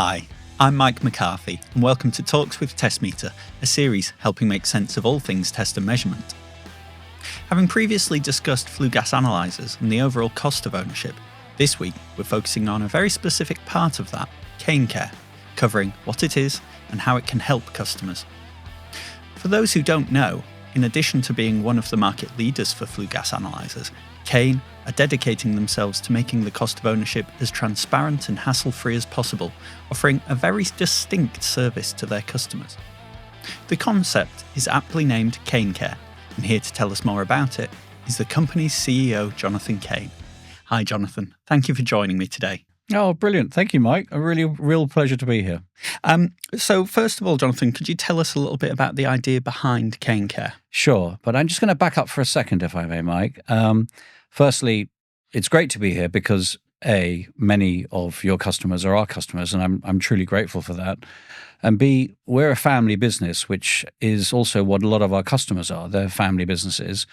Hi, I'm Mike McCarthy, and welcome to Talks with Testmeter, a series helping make sense of all things test and measurement. Having previously discussed flue gas analysers and the overall cost of ownership, this week we're focusing on a very specific part of that, KANE CARE, covering what it is and how it can help customers. For those who don't know, in addition to being one of the market leaders for flue gas analysers, KANE are dedicating themselves to making the cost of ownership as transparent and hassle-free as possible, offering a very distinct service to their customers. The concept is aptly named KANE CARE, and here to tell us more about it is the company's CEO, Jonathan Kane. Hi, Jonathan. Thank you for joining me today. Oh, brilliant. Thank you, Mike. A real pleasure to be here. So first of all, Jonathan, could you tell us a little bit about the idea behind KANE CARE? Sure, but I'm just going to back up for a second, if I may, Mike. Firstly, it's great to be here because A, many of your customers are our customers, and I'm truly grateful for that. And B, we're a family business, which is also what a lot of our customers are. They're family businesses.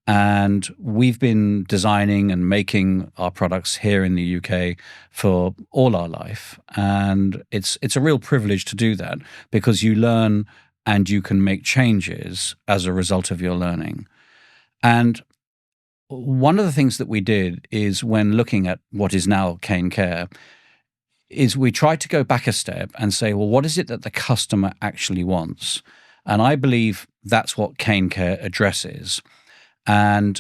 And we've been designing and making our products here in the UK for all our life. And it's a real privilege to do that because you learn and you can make changes as a result of your learning. And one of the things that we did is when looking at what is now KANE CARE is we tried to go back a step and say, well, what is it that the customer actually wants? And I believe that's what KANE CARE addresses. And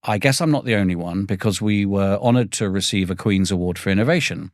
I guess I'm not the only one because we were honoured to receive a Queen's Award for Innovation.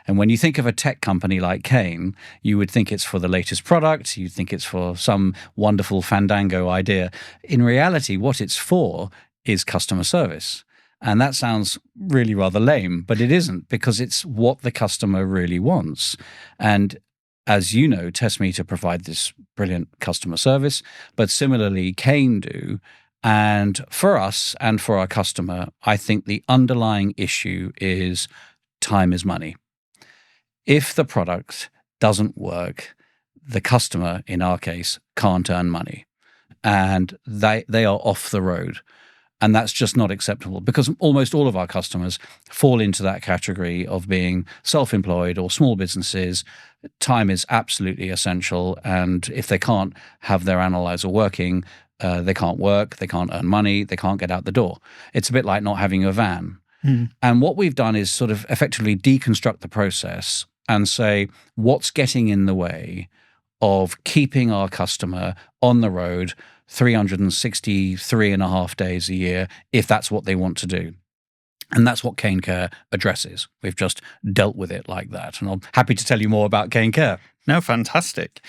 And when you think of a tech company like KANE, you would think it's for the latest product, you'd think it's for some wonderful fandango idea. In reality, what it's for is customer service. And that sounds really rather lame, but it isn't because it's what the customer really wants. And as you know, Testmeter provide this brilliant customer service, but similarly, KANE do. And for us and for our customer, I think the underlying issue is time is money. If the product doesn't work, the customer, in our case, can't earn money. And they are off the road. And that's just not acceptable because almost all of our customers fall into that category of being self-employed or small businesses. Time is absolutely essential. And if they can't have their analyzer working, they can't work, they can't earn money, they can't get out the door. It's a bit like not having a van. And what we've done is sort of effectively deconstruct the process and say, what's getting in the way of keeping our customer on the road 363 and a half days a year, if that's what they want to do. And that's what KANE CARE addresses. We've just dealt with it like that. And I'm happy to tell you more about KANE CARE. No, fantastic.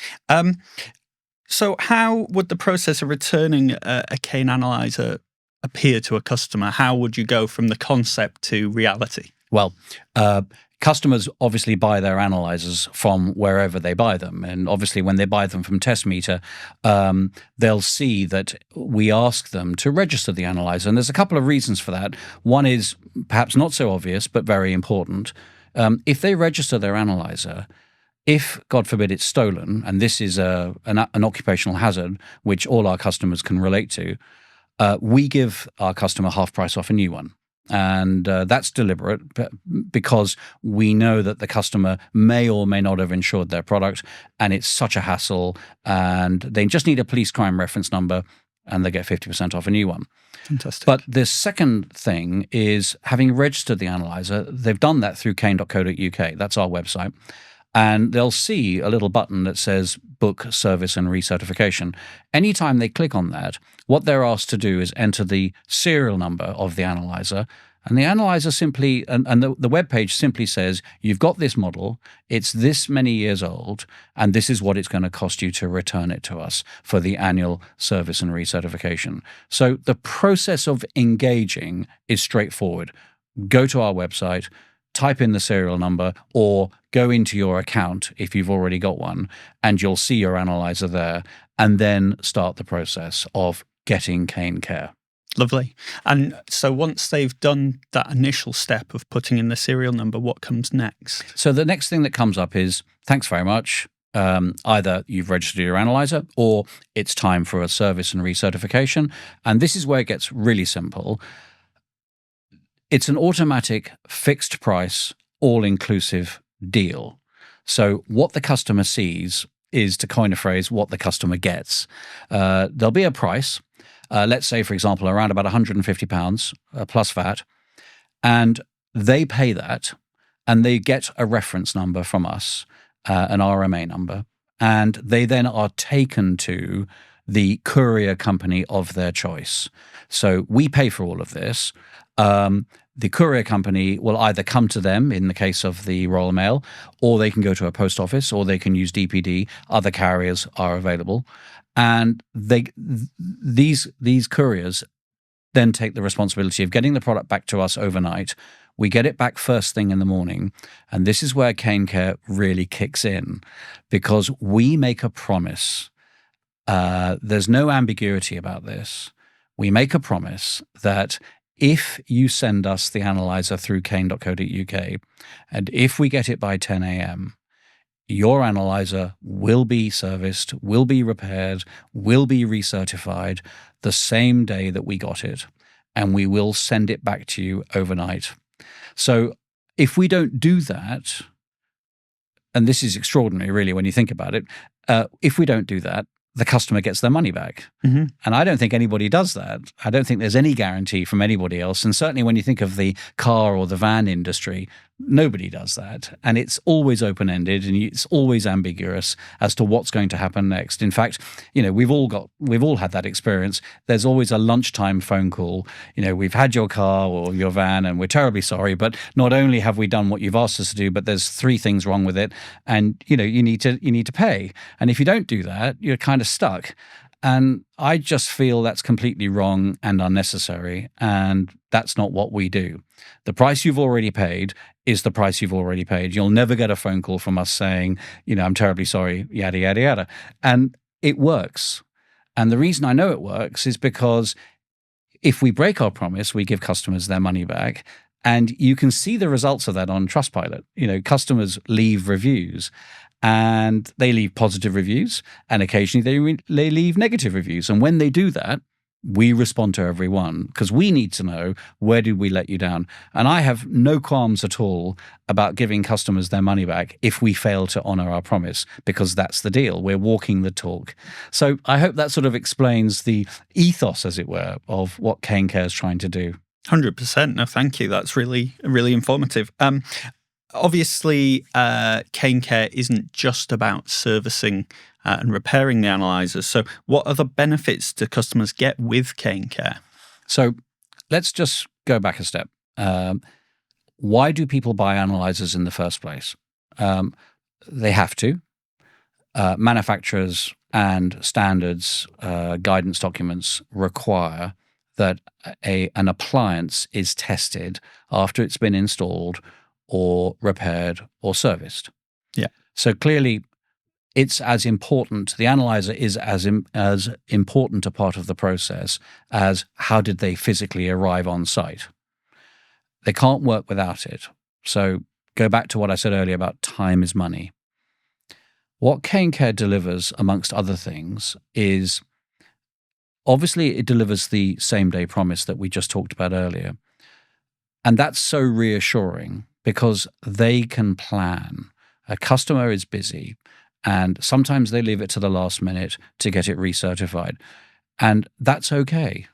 So how would the process of returning a KANE analyzer appear to a customer? How would you go from the concept to reality? Well, customers obviously buy their analyzers from wherever they buy them. And obviously when they buy them from Testmeter, they'll see that we ask them to register the analyzer. And there's a couple of reasons for that. One is perhaps not so obvious, but very important. If they register their analyzer, if, God forbid, it's stolen, and this is an occupational hazard, which all our customers can relate to, we give our customer half price off a new one. And that's deliberate because we know that the customer may or may not have insured their product, and it's such a hassle, and they just need a police crime reference number, and they get 50% off a new one. Fantastic. But the second thing is having registered the analyzer, they've done that through kane.co.uk. That's our website. And they'll see a little button that says book, service and recertification. Anytime they click on that, what they're asked to do is enter the serial number of the analyzer. And the analyzer simply, and the web page simply says, you've got this model, it's this many years old, and this is what it's going to cost you to return it to us for the annual service and recertification. So the process of engaging is straightforward. Go to our website, type in the serial number, or go into your account if you've already got one, and you'll see your analyzer there, and then start the process of getting KANE CARE. Lovely. And so once they've done that initial step of putting in the serial number, what comes next? So the next thing that comes up is, thanks very much. Either you've registered your analyzer or it's time for a service and recertification. And this is where it gets really simple. It's an automatic fixed price, all-inclusive deal. So what the customer sees is, to coin a phrase, what the customer gets. There'll be a price, let's say, for example, around about £150 plus VAT, and they pay that, and they get a reference number from us, an RMA number, and they then are taken to the courier company of their choice. So we pay for all of this. The courier company will either come to them in the case of the Royal Mail, or they can go to a post office, or they can use DPD. Other carriers are available. And these couriers then take the responsibility of getting the product back to us overnight. We get it back first thing in the morning. And this is where KANE CARE really kicks in, because we make a promise. There's no ambiguity about this. We make a promise that if you send us the analyzer through kane.co.uk, and if we get it by 10 a.m., your analyzer will be serviced, will be repaired, will be recertified the same day that we got it, and we will send it back to you overnight. So if we don't do that, and this is extraordinary really when you think about it, if we don't do that, the customer gets their money back. Mm-hmm. And I don't think anybody does that. I don't think there's any guarantee from anybody else. And certainly when you think of the car or the van industry, nobody does that. And it's always open-ended, and it's always ambiguous as to what's going to happen next. In fact, we've all had that experience. There's always a lunchtime phone call. We've had your car or your van and we're terribly sorry, but not only have we done what you've asked us to do, but there's 3 things wrong with it, and you need to pay. And if you don't do that, you're kind of stuck. And I just feel that's completely wrong and unnecessary, and that's not what we do. The price you've already paid is the price you've already paid. You'll never get a phone call from us saying, I'm terribly sorry, yada, yada, yada. And it works. And the reason I know it works is because if we break our promise, we give customers their money back. And you can see the results of that on Trustpilot. Customers leave reviews, and they leave positive reviews, and occasionally they leave negative reviews. And when they do that, we respond to every one, because we need to know, where did we let you down? And I have no qualms at all about giving customers their money back if we fail to honor our promise, because that's the deal. We're walking the talk. So I hope that sort of explains the ethos, as it were, of what KANE CARE is trying to do. 100%. No, thank you. That's really, really informative. Obviously, KANE CARE isn't just about servicing and repairing the analyzers. So what other benefits do customers get with KANE CARE? So let's just go back a step. Why do people buy analyzers in the first place? They have to. Manufacturers and standards guidance documents require that an appliance is tested after it's been installed or repaired or serviced. Yeah. So clearly, it's as important. The analyzer is as important a part of the process as how did they physically arrive on site. They can't work without it. So go back to what I said earlier about time is money. What KANE CARE delivers, amongst other things, is obviously it delivers the same-day promise that we just talked about earlier. And that's so reassuring, because they can plan. A customer is busy, and sometimes they leave it to the last minute to get it recertified. And that's okay.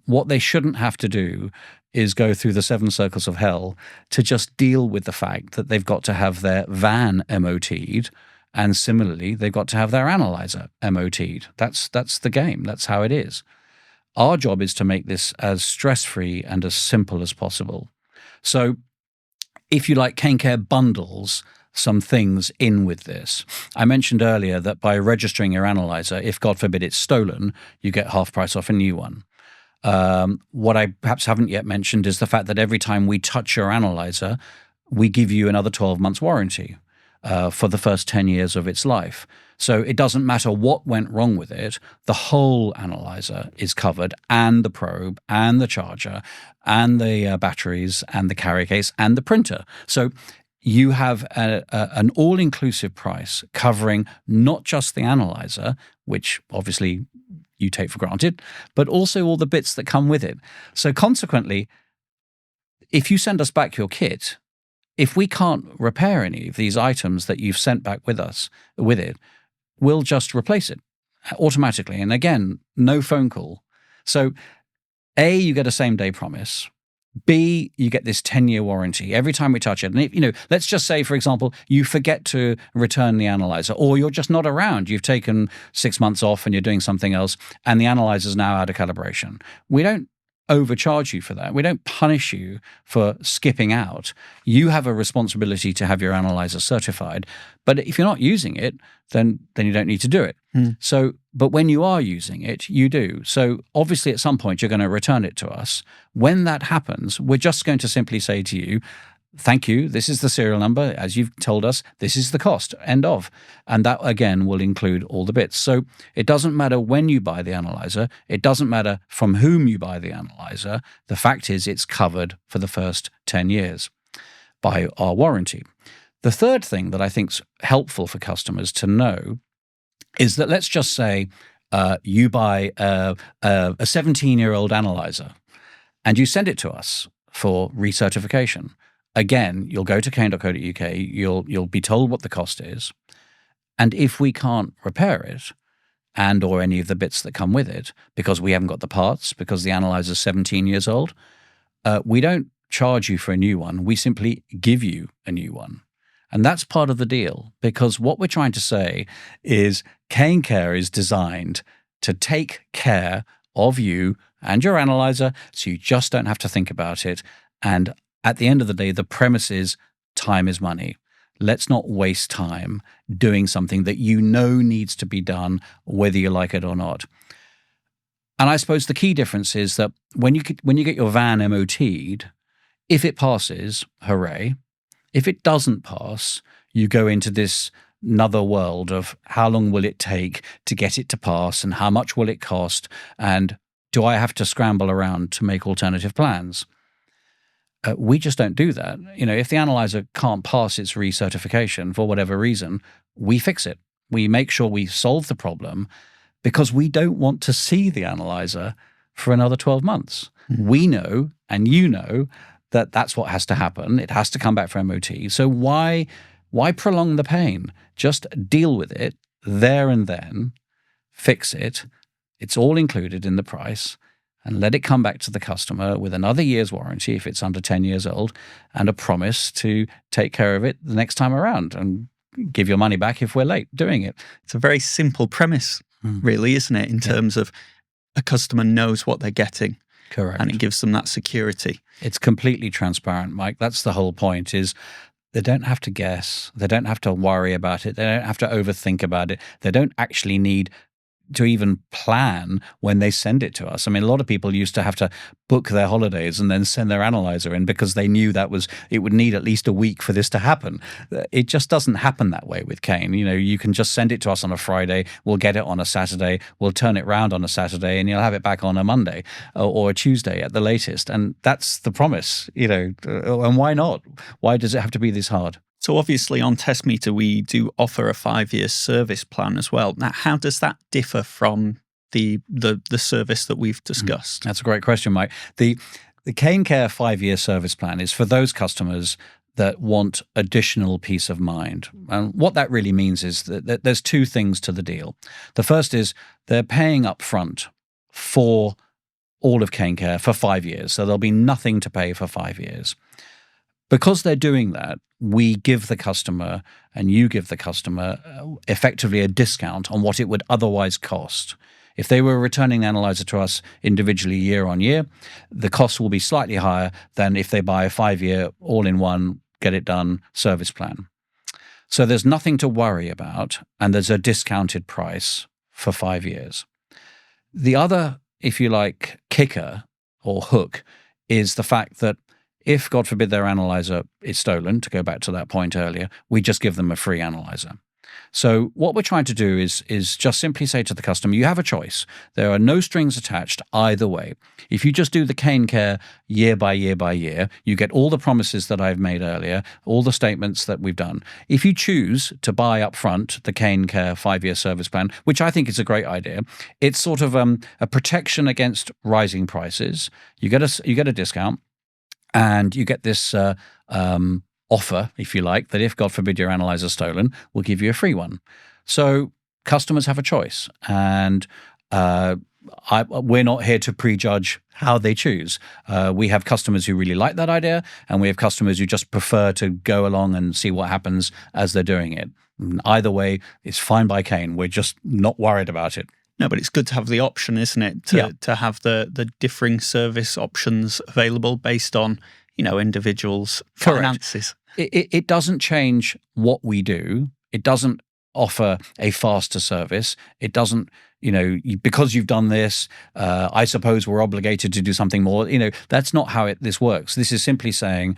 What they shouldn't have to do is go through the 7 circles of hell to just deal with the fact that they've got to have their van MOT'd, and similarly, they've got to have their analyzer MOT'd. That's the game. That's how it is. Our job is to make this as stress-free and as simple as possible. So if you like, KANE CARE bundles some things in with this. I mentioned earlier that by registering your analyzer, if God forbid it's stolen, you get half price off a new one. What I perhaps haven't yet mentioned is the fact that every time we touch your analyzer, we give you another 12 months warranty for the first 10 years of its life. So it doesn't matter what went wrong with it, the whole analyzer is covered, and the probe, and the charger, and the batteries, and the carrier case, and the printer. So you have an all-inclusive price covering not just the analyzer, which obviously you take for granted, but also all the bits that come with it. So consequently, if you send us back your kit, if we can't repair any of these items that you've sent back with it, we'll just replace it automatically. And again, no phone call. So A, you get a same day promise. B, you get this 10-year warranty every time we touch it. And if, let's just say, for example, you forget to return the analyzer, or you're just not around. You've taken 6 months off and you're doing something else, and the analyzer's now out of calibration. We don't overcharge you for that. We don't punish you for skipping out. You have a responsibility to have your analyzer certified. But if you're not using it, then you don't need to do it. So, but when you are using it, you do. So obviously at some point you're going to return it to us. When that happens, we're just going to simply say to you, thank you, this is the serial number, as you've told us, this is the cost, end of. And that, again, will include all the bits. So it doesn't matter when you buy the analyzer. It doesn't matter from whom you buy the analyzer. The fact is it's covered for the first 10 years by our warranty. The third thing that I think is helpful for customers to know is that, let's just say you buy a 17-year-old analyzer and you send it to us for recertification. Again, you'll go to kane.co.uk, you'll be told what the cost is, and if we can't repair it, and or any of the bits that come with it, because we haven't got the parts, because the analyzer's 17 years old, we don't charge you for a new one, we simply give you a new one. And that's part of the deal, because what we're trying to say is KANE CARE is designed to take care of you and your analyzer, so you just don't have to think about it. And at the end of the day, the premise is time is money. Let's not waste time doing something that you know needs to be done, whether you like it or not. And I suppose the key difference is that when you get your van MOT'd, if it passes, hooray. If it doesn't pass, you go into this another world of how long will it take to get it to pass, and how much will it cost, and do I have to scramble around to make alternative plans? We just don't do that. If the analyzer can't pass its recertification for whatever reason, we fix it. We make sure we solve the problem, because we don't want to see the analyzer for another 12 months. We know, and you know, that that's what has to happen. It has to come back for MOT. So why prolong the pain? Just deal with it there and then, fix it. It's all included in the price, and let it come back to the customer with another year's warranty if it's under 10 years old, and a promise to take care of it the next time around and give your money back if we're late doing it. It's a very simple premise, really, isn't it, in terms of a customer knows what they're getting. Correct. And it gives them that security. It's completely transparent, Mike. That's the whole point, is they don't have to guess. They don't have to worry about it. They don't have to overthink about it. They don't actually need to even plan when they send it to us. I mean, a lot of people used to have to book their holidays and then send their analyzer in, because they knew it would need at least a week for this to happen. It just doesn't happen that way with KANE. You can just send it to us on a Friday, we'll get it on a Saturday, we'll turn it round on a Saturday, and you'll have it back on a Monday or a Tuesday at the latest. And that's the promise, and why not? Why does it have to be this hard? So obviously on TestMeter, we do offer a 5-year service plan as well. Now, how does that differ from the service that we've discussed? That's a great question, Mike. The KANE CARE 5-year service plan is for those customers that want additional peace of mind. And what that really means is that there's two things to the deal. The first is they're paying up front for all of KANE CARE for 5 years. So there'll be nothing to pay for 5 years. Because they're doing that, we give the customer, and you give the customer, effectively a discount on what it would otherwise cost. If they were returning the analyzer to us individually year on year, the cost will be slightly higher than if they buy a 5-year all-in-one, get-it-done service plan. So there's nothing to worry about, and there's a discounted price for 5 years. The other, if you like, kicker or hook is the fact that if, God forbid, their analyzer is stolen, to go back to that point earlier, we just give them a free analyzer. So what we're trying to do is just simply say to the customer, you have a choice. There are no strings attached either way. If you just do the KANE CARE year by year by year, you get all the promises that I've made earlier, all the statements that we've done. If you choose to buy up front the KANE CARE 5-year service plan, which I think is a great idea, it's sort of a protection against rising prices. You get a discount. And you get this offer, if you like, that if, God forbid, your analyzer's stolen, we'll give you a free one. So customers have a choice, and we're not here to prejudge how they choose. We have customers who really like that idea, and we have customers who just prefer to go along and see what happens as they're doing it. Either way, it's fine by Kane. We're just not worried about it. No, but it's good to have the option, isn't it? To have the differing service options available based on, individuals' finances. It doesn't change what we do. It doesn't offer a faster service. It doesn't, because you've done this, I suppose we're obligated to do something more. That's not how this works. This is simply saying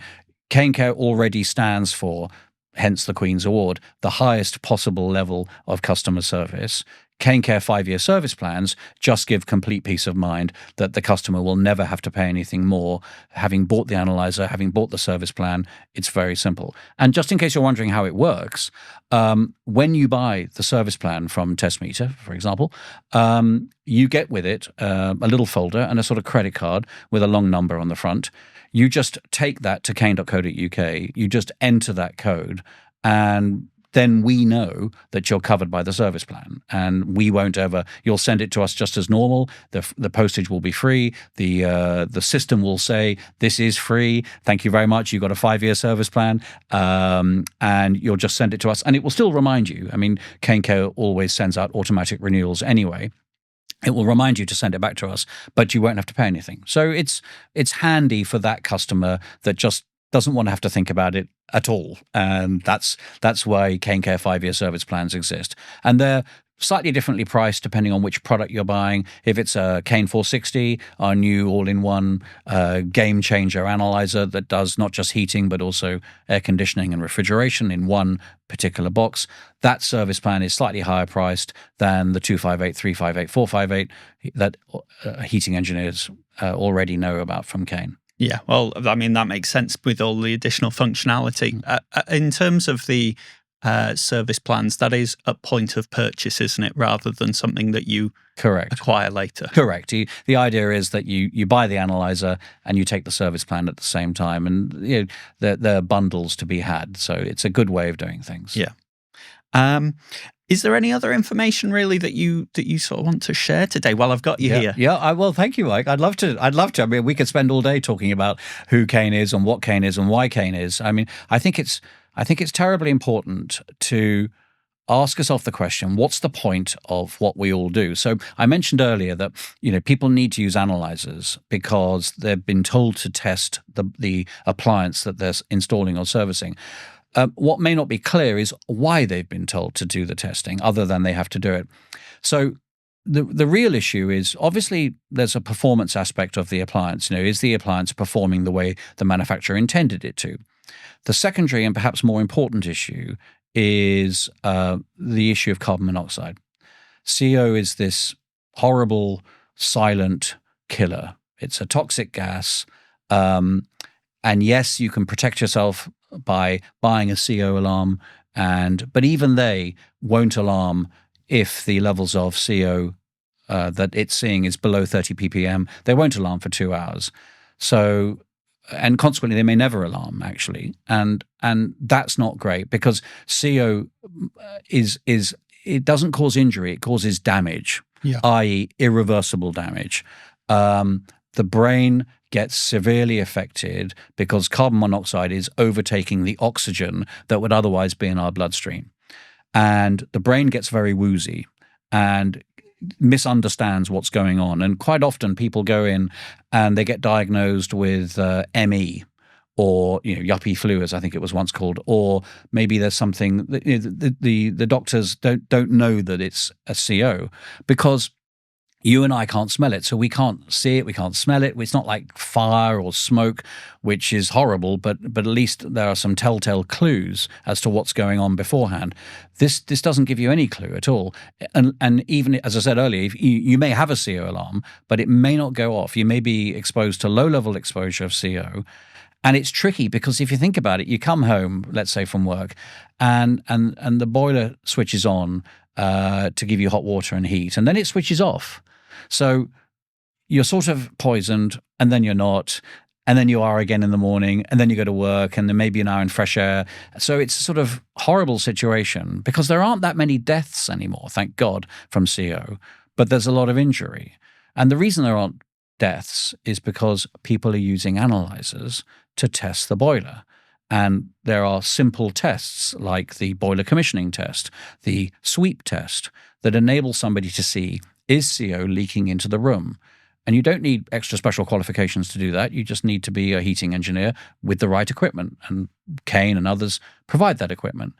KANE CARE already stands for, hence the Queen's Award, the highest possible level of customer service. KANE CARE 5-year service plans just give complete peace of mind that the customer will never have to pay anything more. Having bought the analyzer, having bought the service plan, it's very simple. And just in case you're wondering how it works, when you buy the service plan from Testmeter, for example, you get with it a little folder and a sort of credit card with a long number on the front. You just take that to kane.co.uk, you just enter that code, and then we know that you're covered by the service plan, and we won't ever. You'll send it to us just as normal. The postage will be free. The system will say this is free. Thank you very much. You got a 5-year service plan, and you'll just send it to us, and it will still remind you. I mean, KANE CARE always sends out automatic renewals anyway. It will remind you to send it back to us, but you won't have to pay anything. So it's handy for that customer that just doesn't want to have to think about it at all. And that's why KANE CARE 5-year service plans exist. And they're slightly differently priced depending on which product you're buying. If it's a Kane 460, our new all-in-one game changer analyzer that does not just heating but also air conditioning and refrigeration in one particular box, that service plan is slightly higher priced than the 258, 358, 458 that heating engineers already know about from Kane. Yeah, well, I mean, that makes sense with all the additional functionality. In terms of the service plans, that is a point of purchase, isn't it, rather than something that you acquire later? Correct. The idea is that you buy the analyzer and you take the service plan at the same time, and there are bundles to be had. So it's a good way of doing things. Yeah. Is there any other information really that you sort of want to share today while I've got you here? Yeah. Well, thank you, Mike. I'd love to. I mean, we could spend all day talking about who Kane is and what Kane is and why Kane is. I mean, I think it's terribly important to ask yourself the question, what's the point of what we all do? So I mentioned earlier that people need to use analyzers because they've been told to test the appliance that they're installing or servicing. What may not be clear is why they've been told to do the testing, other than they have to do it. So the real issue is, obviously, there's a performance aspect of the appliance. Is the appliance performing the way the manufacturer intended it to? The secondary and perhaps more important issue is the issue of carbon monoxide. CO is this horrible, silent killer. It's a toxic gas. And yes, you can protect yourself by buying a CO alarm, but even they won't alarm if the levels of CO that it's seeing is below 30 ppm. They won't alarm for 2 hours. So, and consequently, they may never alarm, actually. And that's not great, because CO it doesn't cause injury, it causes damage, i.e. irreversible damage. The brain gets severely affected because carbon monoxide is overtaking the oxygen that would otherwise be in our bloodstream. And the brain gets very woozy and misunderstands what's going on. And quite often people go in and they get diagnosed with ME, or yuppie flu, as I think it was once called, or maybe there's something that, the doctors don't know that it's a CO, because you and I can't smell it, so we can't see it, we can't smell it. It's not like fire or smoke, which is horrible, but at least there are some telltale clues as to what's going on beforehand. This doesn't give you any clue at all. And even, as I said earlier, you may have a CO alarm, but it may not go off. You may be exposed to low-level exposure of CO. And it's tricky because if you think about it, you come home, let's say from work, and the boiler switches on to give you hot water and heat, and then it switches off. So you're sort of poisoned, and then you're not, and then you are again in the morning, and then you go to work, and then maybe an hour in fresh air. So it's a sort of horrible situation because there aren't that many deaths anymore, thank God, from CO, but there's a lot of injury. And the reason there aren't deaths is because people are using analyzers to test the boiler. And there are simple tests like the boiler commissioning test, the sweep test, that enable somebody to see, is CO leaking into the room? And you don't need extra special qualifications to do that. You just need to be a heating engineer with the right equipment. And KANE and others provide that equipment.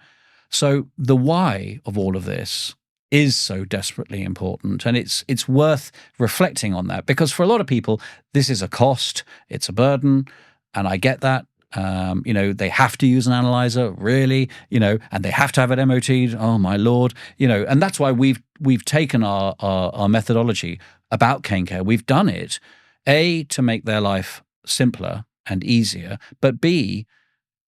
So the why of all of this is so desperately important. And it's worth reflecting on that, because for a lot of people, this is a cost, it's a burden, and I get that. They have to use an analyzer, really, and they have to have it MOT'd. Oh my Lord, and that's why we've taken our methodology about KANE CARE. We've done it, A, to make their life simpler and easier, but B,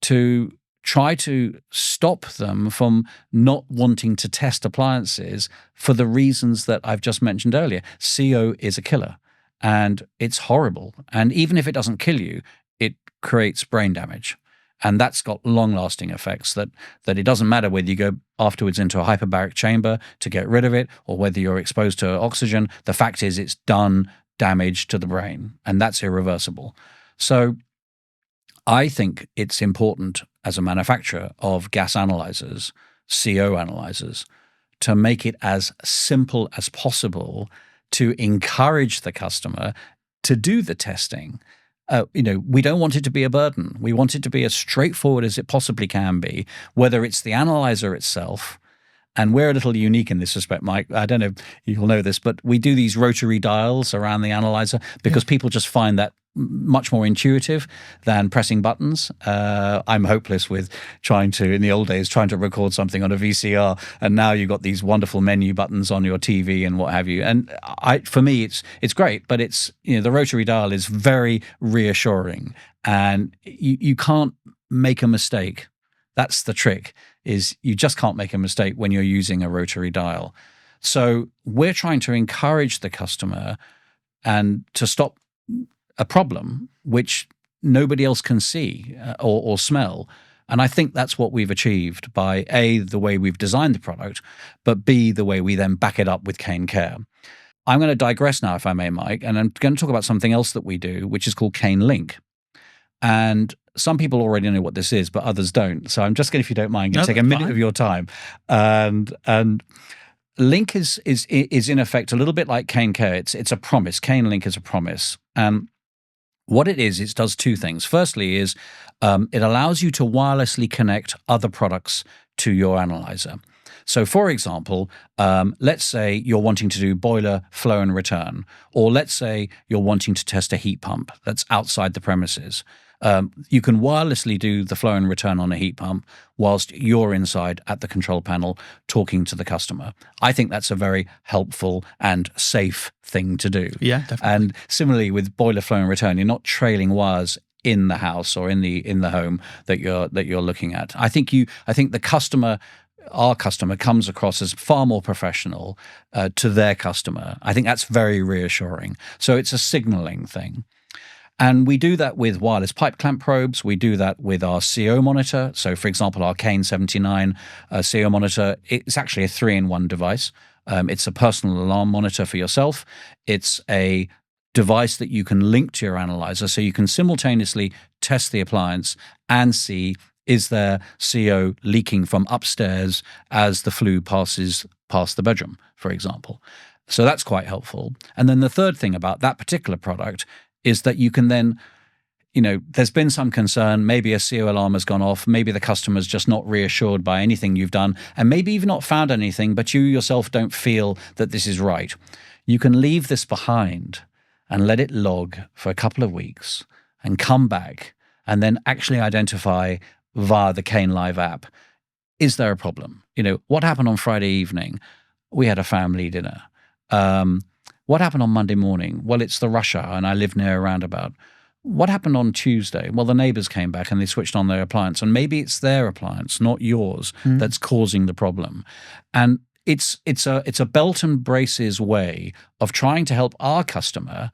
to try to stop them from not wanting to test appliances for the reasons that I've just mentioned earlier. CO is a killer, and it's horrible. And even if it doesn't kill you, it creates brain damage. And that's got long-lasting effects that it doesn't matter whether you go afterwards into a hyperbaric chamber to get rid of it or whether you're exposed to oxygen. The fact is it's done damage to the brain, and that's irreversible. So I think it's important as a manufacturer of gas analyzers, CO analyzers, to make it as simple as possible to encourage the customer to do the testing. We don't want it to be a burden. We want it to be as straightforward as it possibly can be, whether it's the analyzer itself. And we're a little unique in this respect, Mike. I don't know if you'll know this, but we do these rotary dials around the analyzer because people just find that much more intuitive than pressing buttons. I'm hopeless with in the old days, trying to record something on a VCR, and now you've got these wonderful menu buttons on your TV and what have you. And for me, it's great, but the rotary dial is very reassuring, and you can't make a mistake. That's the trick, is you just can't make a mistake when you're using a rotary dial. So we're trying to encourage the customer and to stop a problem which nobody else can see or smell. And I think that's what we've achieved by A, the way we've designed the product, but B, the way we then back it up with KANE CARE. I'm going to digress now, if I may, Mike, and I'm going to talk about something else that we do, which is called KANE Link. And some people already know what this is, but others don't. So I'm just going to, if you don't mind, going to take a minute of your time. And Link is in effect a little bit like KANE CARE. It's a promise. KANE Link is a promise. And what it is, it does two things. Firstly is it allows you to wirelessly connect other products to your analyzer. So for example, let's say you're wanting to do boiler flow and return, or let's say you're wanting to test a heat pump that's outside the premises. You can wirelessly do the flow and return on a heat pump whilst you're inside at the control panel talking to the customer. I think that's a very helpful and safe thing to do. Yeah, definitely. And similarly with boiler flow and return, you're not trailing wires in the house or in the home that you're looking at. I think the customer, our customer, comes across as far more professional to their customer. I think that's very reassuring. So it's a signaling thing. And we do that with wireless pipe clamp probes. We do that with our CO monitor. So, for example, our KANE 79 CO monitor, it's actually a 3-in-1 device. It's a personal alarm monitor for yourself. It's a device that you can link to your analyzer, so you can simultaneously test the appliance and see, is there CO leaking from upstairs as the flue passes past the bedroom, for example. So that's quite helpful. And then the third thing about that particular product is that you can then, there's been some concern, maybe a CO alarm has gone off, maybe the customer's just not reassured by anything you've done, and maybe you've not found anything, but you yourself don't feel that this is right. You can leave this behind and let it log for a couple of weeks and come back and then actually identify via the KANE Live app, is there a problem? What happened on Friday evening? We had a family dinner. What happened on Monday morning? Well, it's the rush hour and I live near a roundabout. What happened on Tuesday? Well, the neighbors came back and they switched on their appliance, and maybe it's their appliance, not yours, that's causing the problem. And it's a belt and braces way of trying to help our customer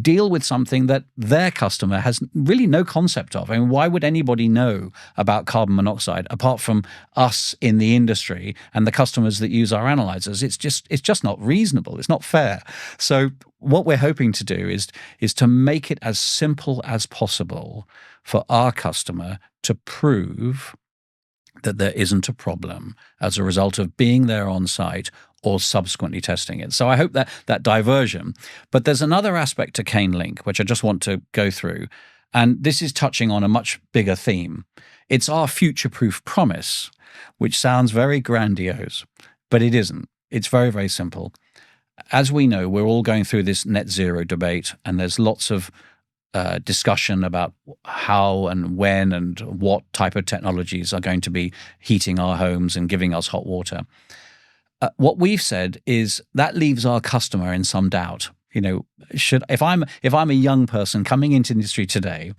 deal with something that their customer has really no concept of. I mean, why would anybody know about carbon monoxide apart from us in the industry and the customers that use our analyzers? It's just not reasonable. It's not fair. So what we're hoping to do is to make it as simple as possible for our customer to prove that there isn't a problem as a result of being there on site or subsequently testing it. So I hope that diversion. But there's another aspect to KANE Link, which I just want to go through. And this is touching on a much bigger theme. It's our future-proof promise, which sounds very grandiose, but it isn't. It's very, very simple. As we know, we're all going through this net zero debate, and there's lots of discussion about how and when and what type of technologies are going to be heating our homes and giving us hot water. What we've said is that leaves our customer in some doubt. You know, if I'm a young person coming into the industry today,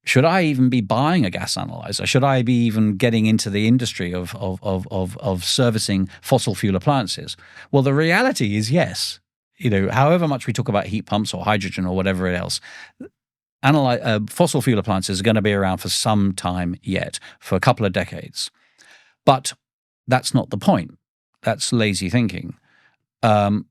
should I even be buying a gas analyzer? Should I be even getting into the industry of servicing fossil fuel appliances? Well, the reality is yes. You know, however much we talk about heat pumps or hydrogen or whatever else, fossil fuel appliances are going to be around for some time yet, for a couple of decades. But that's not the point. That's lazy thinking. A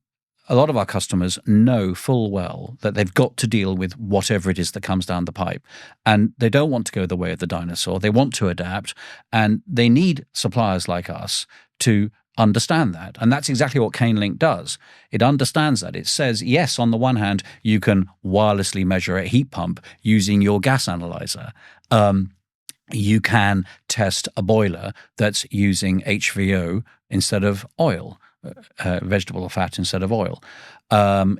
lot of our customers know full well that they've got to deal with whatever it is that comes down the pipe. And they don't want to go the way of the dinosaur. They want to adapt. And they need suppliers like us to understand that. And that's exactly what KANE Link does. It understands that. It says, yes, on the one hand, you can wirelessly measure a heat pump using your gas analyzer. You can test a boiler that's using HVO instead of oil, vegetable fat instead of oil.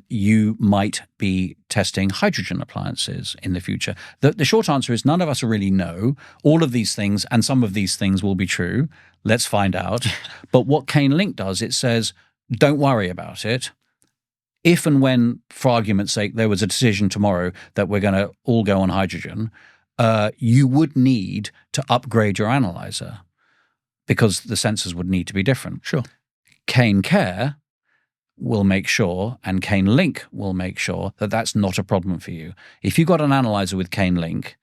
You might be testing hydrogen appliances in the future. The short answer is none of us really know. All of these things, and some of these things will be true. Let's find out. But what KANE Link does, it says, don't worry about it. If and when, for argument's sake, there was a decision tomorrow that we're going to all go on hydrogen, you would need to upgrade your analyzer because the sensors would need to be different. Sure. KANE CARE will make sure, and KANE Link will make sure, that that's not a problem for you. If you've got an analyzer with KANE Link,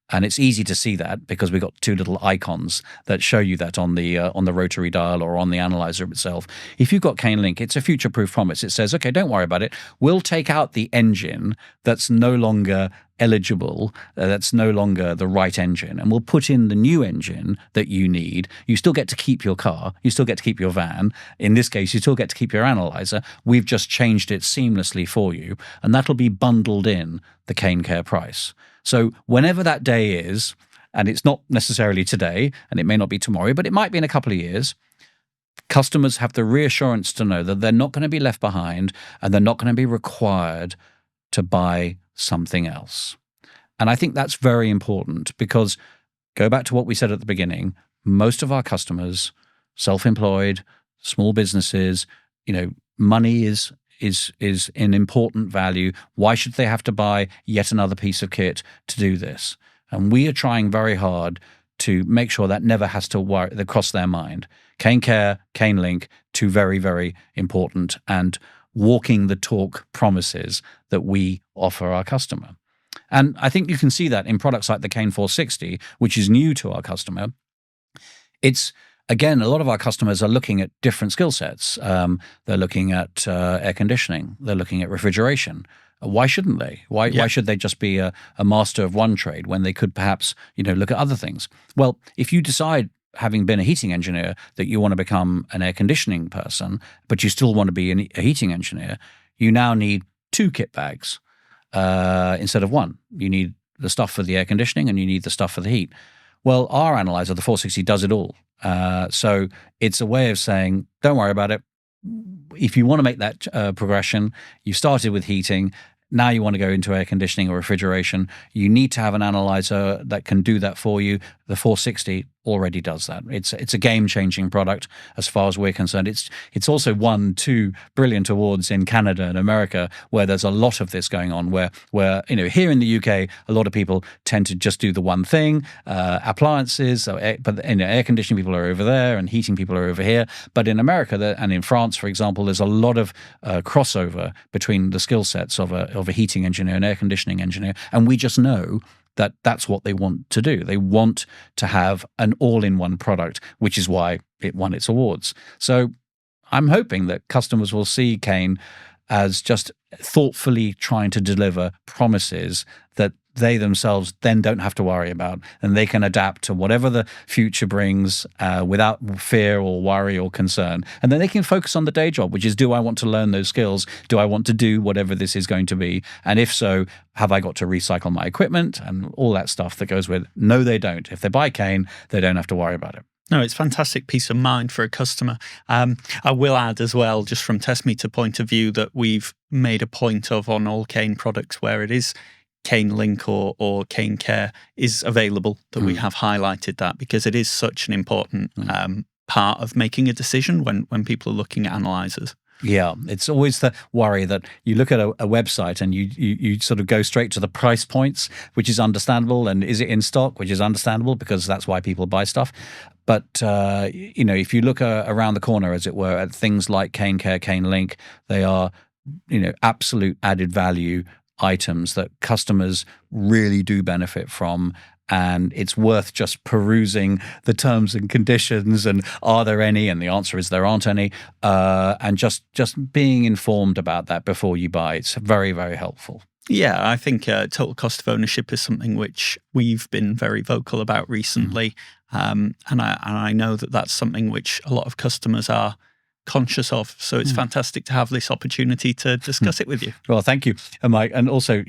and it's easy to see that because we've got two little icons that show you that on the rotary dial or on the analyzer itself. If you've got KANE Link, it's a future-proof promise. It says, okay, don't worry about it. We'll take out the engine that's no longer eligible, that's no longer the right engine, and we'll put in the new engine that you need. You still get to keep your car. You still get to keep your van. In this case, you still get to keep your analyzer. We've just changed it seamlessly for you, and that'll be bundled in the KANE CARE price. So whenever that day is, and it's not necessarily today, and it may not be tomorrow, but it might be in a couple of years, customers have the reassurance to know that they're not going to be left behind and they're not going to be required to buy something else. And I think that's very important because, go back to what we said at the beginning, most of our customers, self-employed, small businesses, money is an important value. Why should they have to buy yet another piece of kit to do this? And we are trying very hard to make sure that never has to cross their mind. KANE CARE, KANE Link, two very, very important and walking the talk promises that we offer our customer. And I think you can see that in products like the KANE 460, which is new to our customer. It's, again, a lot of our customers are looking at different skill sets. They're looking at air conditioning. They're looking at refrigeration. Why shouldn't they? Why should they just be a master of one trade when they could perhaps look at other things? Well, if you decide, having been a heating engineer, that you want to become an air conditioning person, but you still want to be a heating engineer, you now need 2 kit bags instead of 1. You need the stuff for the air conditioning and you need the stuff for the heat. Well, our analyzer, the 460, does it all. So it's a way of saying, don't worry about it. If you want to make that progression, you started with heating, now you want to go into air conditioning or refrigeration, you need to have an analyzer that can do that for you. The 460 already does that. It's a game-changing product as far as we're concerned. It's also won 2 brilliant awards in Canada and America, where there's a lot of this going on. Where here in the UK, a lot of people tend to just do the one thing, appliances. But air conditioning people are over there, and heating people are over here. But in America and in France, for example, there's a lot of crossover between the skill sets of a heating engineer and air conditioning engineer, and we just know that's what they want to do. They want to have an all-in-one product, which is why it won its awards. So I'm hoping that customers will see KANE as just thoughtfully trying to deliver promises that they themselves then don't have to worry about, and they can adapt to whatever the future brings without fear or worry or concern. And then they can focus on the day job, which is, do I want to learn those skills? Do I want to do whatever this is going to be? And if so, have I got to recycle my equipment and all that stuff that goes with? No, they don't. If they buy KANE, they don't have to worry about it. No, it's fantastic peace of mind for a customer. I will add as well, just from test meter point of view, that we've made a point of on all KANE products where it is KANE Link or KANE Care is available, that we have highlighted that, because it is such an important part of making a decision when people are looking at analyzers. Yeah, it's always the worry that you look at a website and you sort of go straight to the price points, which is understandable, and is it in stock, which is understandable because that's why people buy stuff. But if you look around the corner, as it were, at things like KANE Care, KANE Link, they are absolute added value items that customers really do benefit from. And it's worth just perusing the terms and conditions and are there any? And the answer is there aren't any. And just being informed about that before you buy. It's very, very helpful. Yeah, I think total cost of ownership is something which we've been very vocal about recently. And I know that that's something which a lot of customers are conscious of. So it's fantastic to have this opportunity to discuss it with you. Well, thank you, Mike. And also,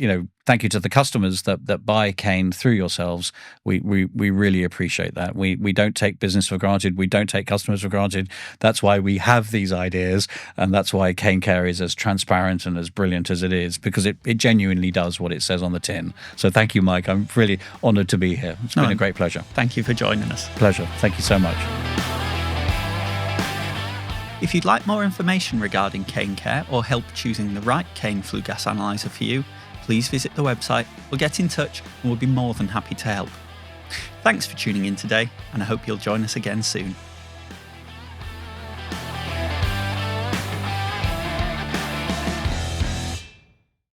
thank you to the customers that buy KANE through yourselves. We really appreciate that. We don't take business for granted. We don't take customers for granted. That's why we have these ideas, and that's why KANE Care is as transparent and as brilliant as it is, because it genuinely does what it says on the tin. So thank you, Mike. I'm really honoured to be here. It's been a great pleasure. Thank you for joining us. Pleasure. Thank you so much. If you'd like more information regarding KANE Care or help choosing the right KANE flue gas analyzer for you, please visit the website or get in touch and we'll be more than happy to help. Thanks for tuning in today, and I hope you'll join us again soon.